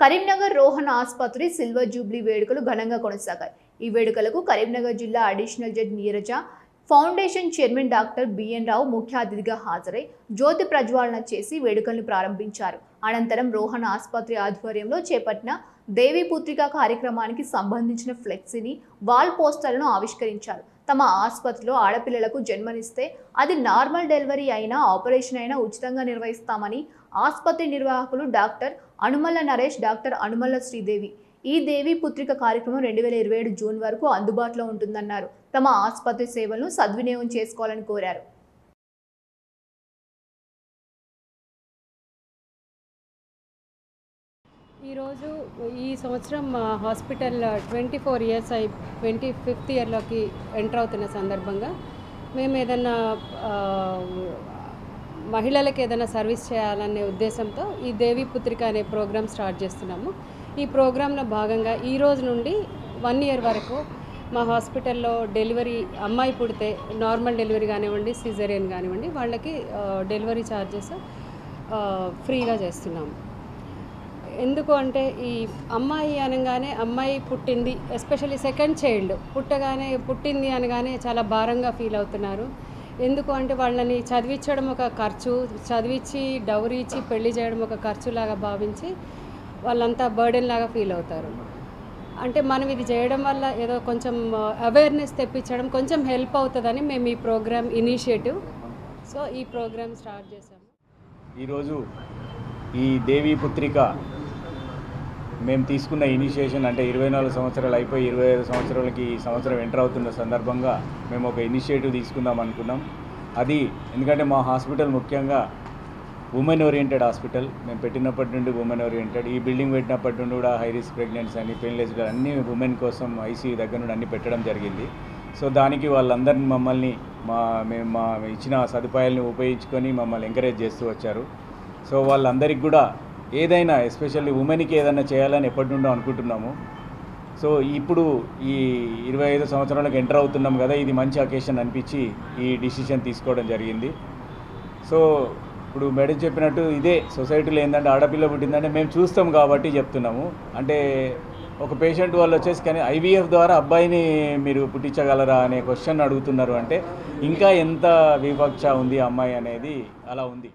కరీంనగర్ రోహన్ ఆసుపత్రి silver Jubilee వేడుకలు ఘనంగా కొనసాగాయి. ఈ వేడుకలకు కరీంనగర్ జిల్లా additional judge Neeraja, foundation chairman doctor BN Rao ముఖ్య అతిథిగా హాజరై జ్యోతి ప్రజ్వాలన చేసి వేడుకలను ప్రారంభించారు. అనంతరం రోహన్ ఆసుపత్రి ఆధ్వర్యంలో చేపట్టిన దేవి పుత్రిక కార్యక్రమానికి సంబంధించిన ఫ్లెక్సీని, వాల్ పోస్టర్లను ఆవిష్కరించారు. తమ ఆసుపత్రిలో ఆడపిల్లలకు జన్మనిస్తే అది నార్మల్ డెలివరీ అయినా ఆపరేషన్ అయినా ఉచితంగా నిర్వహిస్తామని ఆసుపత్రి నిర్వాహకులు డాక్టర్ అనుమల్ల నరేష్, డాక్టర్ అనుమల్ల శ్రీదేవి ఈ దేవి పుత్రిక కార్యక్రమం 2027 జూన్ వరకు అందుబాటులో ఉంటుందన్నారు. తమ ఆసుపత్రి సేవలను సద్వినియోగం చేసుకోవాలని కోరారు. ఈరోజు ఈ సంవత్సరం హాస్పిటల్ 24 ఇయర్స్ 25th ఇయర్లోకి ఎంటర్ అవుతున్న సందర్భంగా మేము ఏదైనా మహిళలకు ఏదైనా సర్వీస్ చేయాలనే ఉద్దేశంతో ఈ దేవి పుత్రిక అనే ప్రోగ్రామ్ స్టార్ట్ చేస్తున్నాము. ఈ ప్రోగ్రాంలో భాగంగా ఈ రోజు నుండి 1 year వరకు మా హాస్పిటల్లో డెలివరీ అమ్మాయి పుడితే నార్మల్ డెలివరీ కానివ్వండి, సిజేరియన్ కానివ్వండి, వాళ్ళకి డెలివరీ ఛార్జెస్ ఫ్రీగా చేస్తున్నాము. ఎందుకు అంటే ఈ అమ్మాయి అనగానే అమ్మాయి పుట్టింది, ఎస్పెషల్లీ సెకండ్ చైల్డ్ పుట్టింది అనగానే చాలా భారంగా ఫీల్ అవుతున్నారు. ఎందుకు అంటే వాళ్ళని చదివించడం ఒక ఖర్చు, చదివించి డౌరీ ఇచ్చి పెళ్లి చేయడం ఒక ఖర్చులాగా భావించి వాళ్ళంతా బర్డెన్ లాగా ఫీల్ అవుతారు. అంటే మనం ఇది చేయడం వల్ల ఏదో కొంచెం అవేర్నెస్ తెప్పించడం కొంచెం హెల్ప్ అవుతుందని మేము ఈ ప్రోగ్రామ్ ఇనిషియేటివ్, సో ఈ ప్రోగ్రామ్ స్టార్ట్ చేసాము. ఈరోజు ఈ దేవి పుత్రిక మేము తీసుకున్న ఇనిషియేషన్ అంటే 24 సంవత్సరాలు అయిపోయి 25 సంవత్సరాలకి ఈ సంవత్సరం ఎంటర్ అవుతున్న సందర్భంగా మేము ఒక ఇనిషియేటివ్ తీసుకుందాం అనుకున్నాం. అది ఎందుకంటే మా హాస్పిటల్ ముఖ్యంగా ఉమెన్ ఓరియంటెడ్ హాస్పిటల్. మేము పెట్టినప్పటి నుండి ఉమెన్ ఓరియంటెడ్. ఈ బిల్డింగ్ పెట్టినప్పటి నుండి కూడా హై రిస్క్ ప్రెగ్నెన్సీ అని, పెయిన్లెస్ అన్ని ఉమెన్ కోసం ఐసీయూ దగ్గర నుండి అన్ని పెట్టడం జరిగింది. సో దానికి వాళ్ళందరినీ మమ్మల్ని మేము ఇచ్చిన సదుపాయాలను ఉపయోగించుకొని మమ్మల్ని ఎంకరేజ్ చేస్తూ వచ్చారు. సో వాళ్ళందరికీ కూడా ఏదైనా ఎస్పెషల్లీ ఉమెన్కి ఏదైనా చేయాలని ఎప్పటి నుండో అనుకుంటున్నాము. సో ఇప్పుడు ఈ 25 సంవత్సరాలకు ఎంటర్ అవుతున్నాం కదా, ఇది మంచి అకేషన్ అనిపించి ఈ డిసిషన్ తీసుకోవడం జరిగింది. సో ఇప్పుడు మేడం చెప్పినట్టు ఇదే సొసైటీలో ఏంటంటే ఆడపిల్ల పుట్టిందంటే మేము చూస్తాం కాబట్టి చెప్తున్నాము. అంటే ఒక పేషెంట్ వాళ్ళు వచ్చేసి కానీ ఐవీఎఫ్ ద్వారా అబ్బాయిని మీరు పుట్టించగలరా అనే క్వశ్చన్ అడుగుతున్నారు. అంటే ఇంకా ఎంత వివక్ష ఉంది అమ్మాయి అనేది అలా ఉంది.